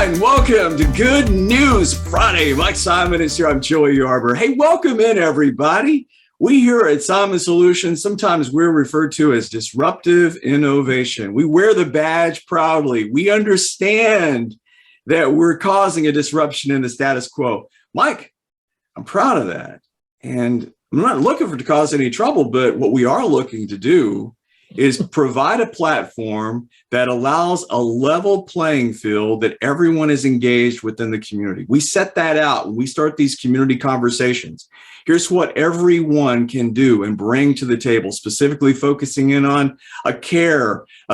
right, and welcome to Good News Friday. Mike Simon is here. I'm Joey Yarber. Hey, welcome in, everybody. We here at Simon Solutions, sometimes we're referred to as Disruptive Innovation. We wear the badge proudly. We understand that we're causing a disruption in the status quo. Mike, I'm proud of that. And I'm not looking to cause any trouble, but what we are looking to do is provide a platform that allows a level playing field that everyone is engaged within the community. We set that out when we start these community conversations. Here's what everyone can do and bring to the table, specifically focusing in on a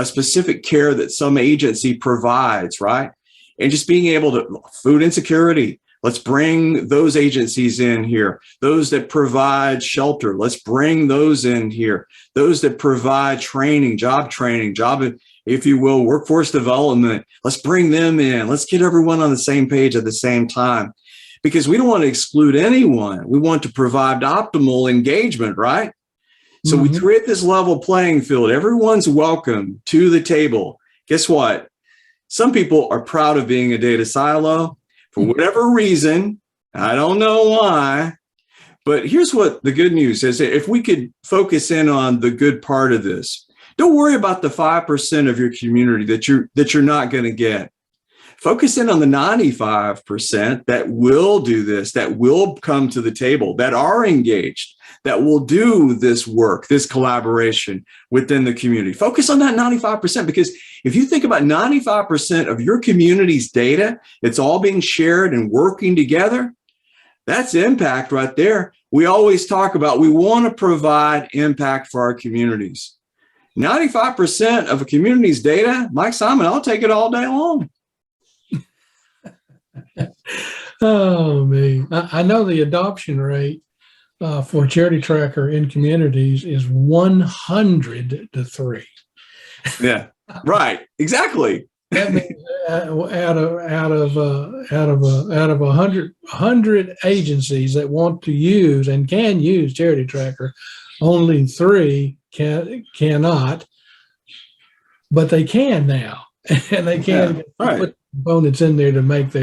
specific care that some agency provides, right? And just being able to, food insecurity, let's bring those agencies in here. Those that provide shelter, let's bring those in here. Those that provide training, job, if you will, workforce development, let's bring them in. Let's get everyone on the same page at the same time, because we don't want to exclude anyone. We want to provide optimal engagement, right? So we create this level playing field. Everyone's welcome to the table. Guess what? Some people are proud of being a data silo. For whatever reason, I don't know why, but here's what the good news is. If we could focus in on the good part of this, don't worry about the 5% of your community that you're not going to get. Focus in on the 95% that will do this, that will come to the table, that are engaged, that will do this work, this collaboration within the community. Focus on that 95%, because if you think about 95% of your community's data, it's all being shared and working together, that's impact right there. We always talk about we want to provide impact for our communities. 95% of a community's data, Mike Simon, I'll take it all day long. Oh, man. I know the adoption rate for CharityTracker in communities is 100 to 3. Yeah, right. Exactly. That means out of 100 agencies that want to use and can use CharityTracker, only 3 cannot, but they can now, and they can put components in there to make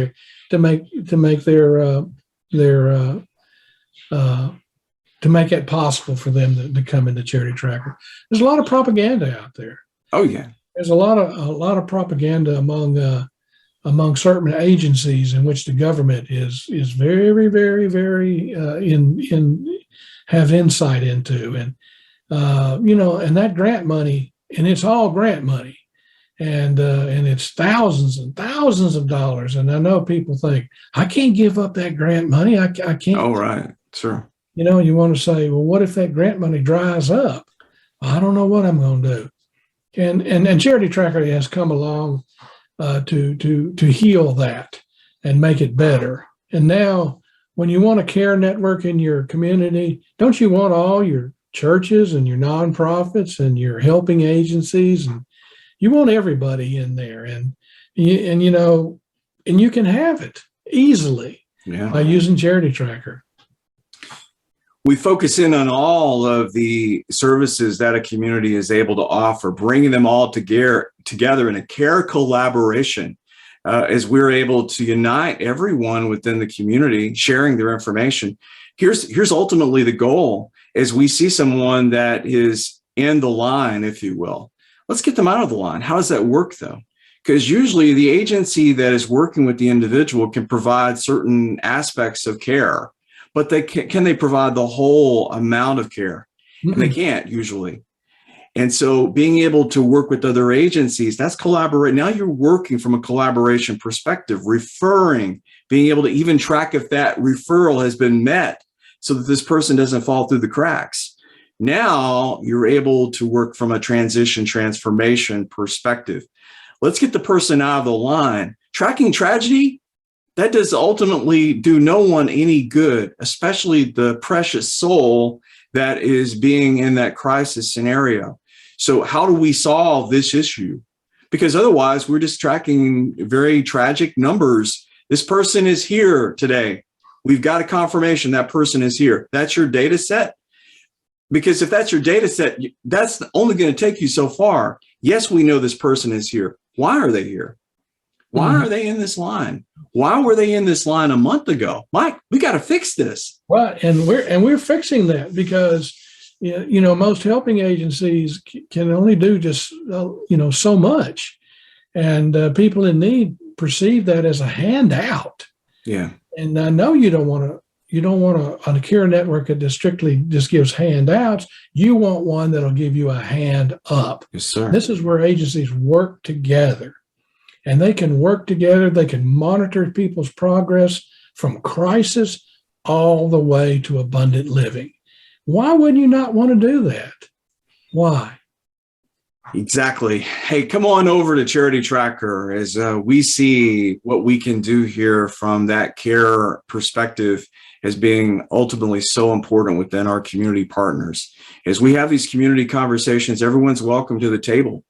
it possible for them to come into CharityTracker. There's a lot of propaganda out there. Oh yeah, there's a lot of propaganda among certain agencies in which the government is very, very, very have insight into, and and that grant money, and it's all grant money, and it's thousands and thousands of dollars. And I know people think, I can't give up that grant money. I can't. Oh, right. Sure. You want to say, well, what if that grant money dries up? I don't know what I'm going to do. And CharityTracker has come along to heal that and make it better. And now, when you want a care network in your community, don't you want all your churches and your nonprofits and your helping agencies, and you want everybody in there, and you can have it easily by using CharityTracker. We focus in on all of the services that a community is able to offer, bringing them all together in a care collaboration, as we're able to unite everyone within the community, sharing their information. Here's ultimately the goal: as we see someone that is in the line, if you will, let's get them out of the line. How does that work, though? Because usually the agency that is working with the individual can provide certain aspects of care, but can they provide the whole amount of care? And they can't usually. And so being able to work with other agencies, that's collaborate. Now you're working from a collaboration perspective, referring, being able to even track if that referral has been met so that this person doesn't fall through the cracks. Now you're able to work from a transformation perspective. Let's get the person out of the line. Tracking tragedy, that does ultimately do no one any good, especially the precious soul that is being in that crisis scenario. So how do we solve this issue? Because otherwise we're just tracking very tragic numbers. This person is here today. We've got a confirmation that person is here. That's your data set. Because if that's your data set, that's only going to take you so far. Yes, we know this person is here. Why are they here? Why are they in this line? Why were they in this line a month ago? Mike, we got to fix this. Right, and we're fixing that because most helping agencies can only do just so much, and people in need perceive that as a handout. Yeah, and I know you don't want a care network that strictly just gives handouts. You want one that'll give you a hand up. yes, sir. This is where agencies work together, and they can work together. They can monitor people's progress from crisis all the way to abundant living. Why would you not want to do that? Why? Exactly. Hey, come on over to CharityTracker as we see what we can do here from that care perspective as being ultimately so important within our community partners. As we have these community conversations, everyone's welcome to the table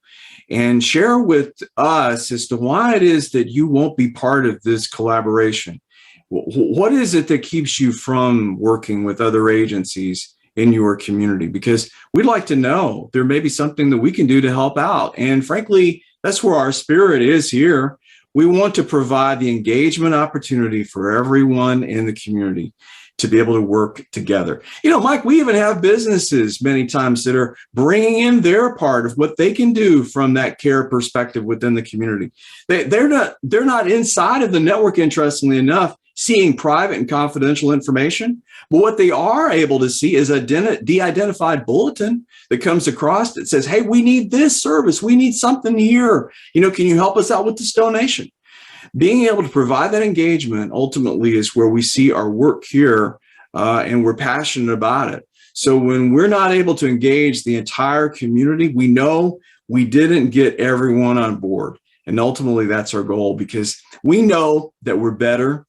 and share with us as to why it is that you won't be part of this collaboration. What is it that keeps you from working with other agencies in your community? Because we'd like to know there may be something that we can do to help out. And frankly, that's where our spirit is here. We want to provide the engagement opportunity for everyone in the community to be able to work together. Mike, we even have businesses many times that are bringing in their part of what they can do from that care perspective within the community. They're not inside of the network, interestingly enough, seeing private and confidential information. But what they are able to see is a de-identified bulletin that comes across that says, hey, we need this service. We need something here. Can you help us out with this donation? Being able to provide that engagement ultimately is where we see our work here, and we're passionate about it. So when we're not able to engage the entire community, we know we didn't get everyone on board. And ultimately, that's our goal, because we know that we're better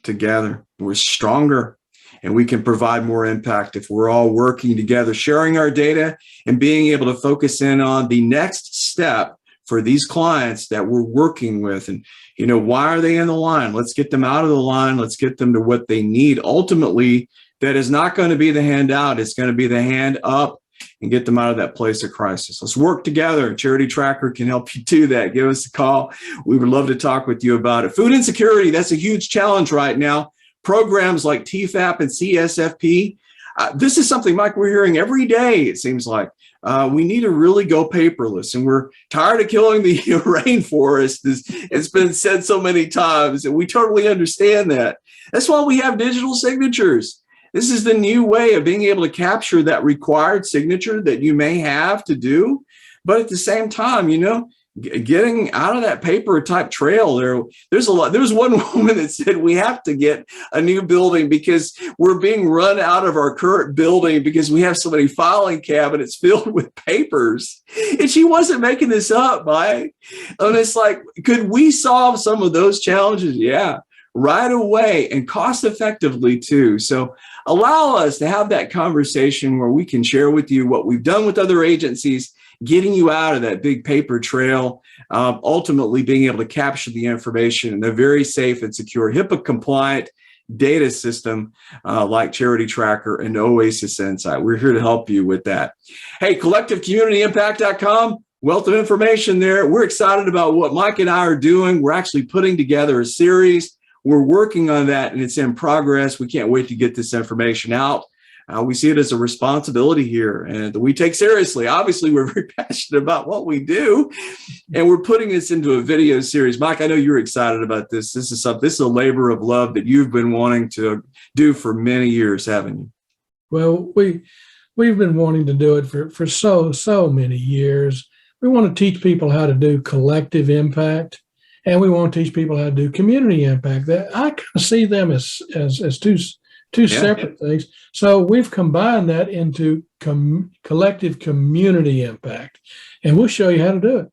together. We're stronger, and we can provide more impact if we're all working together, sharing our data and being able to focus in on the next step for these clients that we're working with. And, why are they in the line? Let's get them out of the line. Let's get them to what they need. Ultimately, that is not going to be the handout. It's going to be the hand up and get them out of that place of crisis. Let's work together. CharityTracker can help you do that. Give us a call. We would love to talk with you about it. Food insecurity, that's a huge challenge right now. Programs like TEFAP and CSFP. This is something, Mike, we're hearing every day, it seems like. We need to really go paperless, and we're tired of killing the rainforest. It's been said so many times, and we totally understand that. That's why we have digital signatures. This is the new way of being able to capture that required signature that you may have to do. But at the same time, getting out of that paper type trail, there's a lot. There was one woman that said we have to get a new building because we're being run out of our current building because we have so many filing cabinets filled with papers. And she wasn't making this up, Mike. And it's like, could we solve some of those challenges? Yeah, right away, and cost effectively too. So allow us to have that conversation where we can share with you what we've done with other agencies, getting you out of that big paper trail, ultimately being able to capture the information in a very safe and secure HIPAA compliant data system like CharityTracker and Oasis Insight. We're here to help you with that. Hey, collectivecommunityimpact.com, wealth of information there. We're excited about what Mike and I are doing. We're actually putting together a series. We're working on that, and it's in progress. We can't wait to get this information out. We see it as a responsibility here, and we take seriously. Obviously, we're very passionate about what we do, and we're putting this into a video series. Mike, I know you're excited about this. This is a labor of love that you've been wanting to do for many years, haven't you? Well, we've been wanting to do it for so many years. We want to teach people how to do collective impact, and we want to teach people how to do community impact. That I kind of see them as two separate things. So we've combined that into collective community impact, and we'll show you how to do it.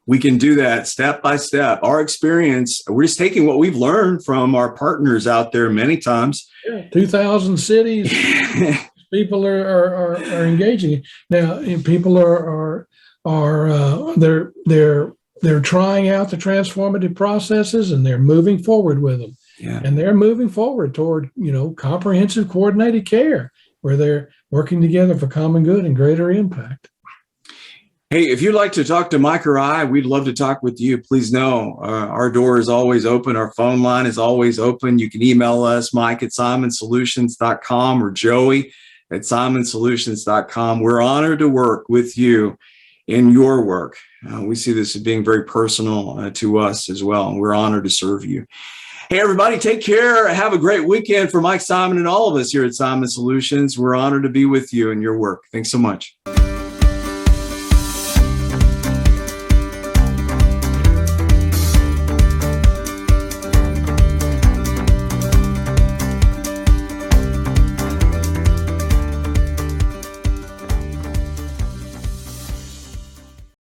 We can do that step by step. Our experience, we're just taking what we've learned from our partners out there many times. 2,000 cities, people are engaging. Now, people they're trying out the transformative processes, and they're moving forward with them. Yeah. And they're moving forward toward, comprehensive coordinated care where they're working together for common good and greater impact. Hey, if you'd like to talk to Mike or I, we'd love to talk with you. Please know our door is always open. Our phone line is always open. You can email us, Mike@simonsolutions.com or Joey@simonsolutions.com. We're honored to work with you in your work. We see this as being very personal to us as well, and we're honored to serve you. Hey, everybody, take care. Have a great weekend for Mike, Simon, and all of us here at Simon Solutions. We're honored to be with you in your work. Thanks so much.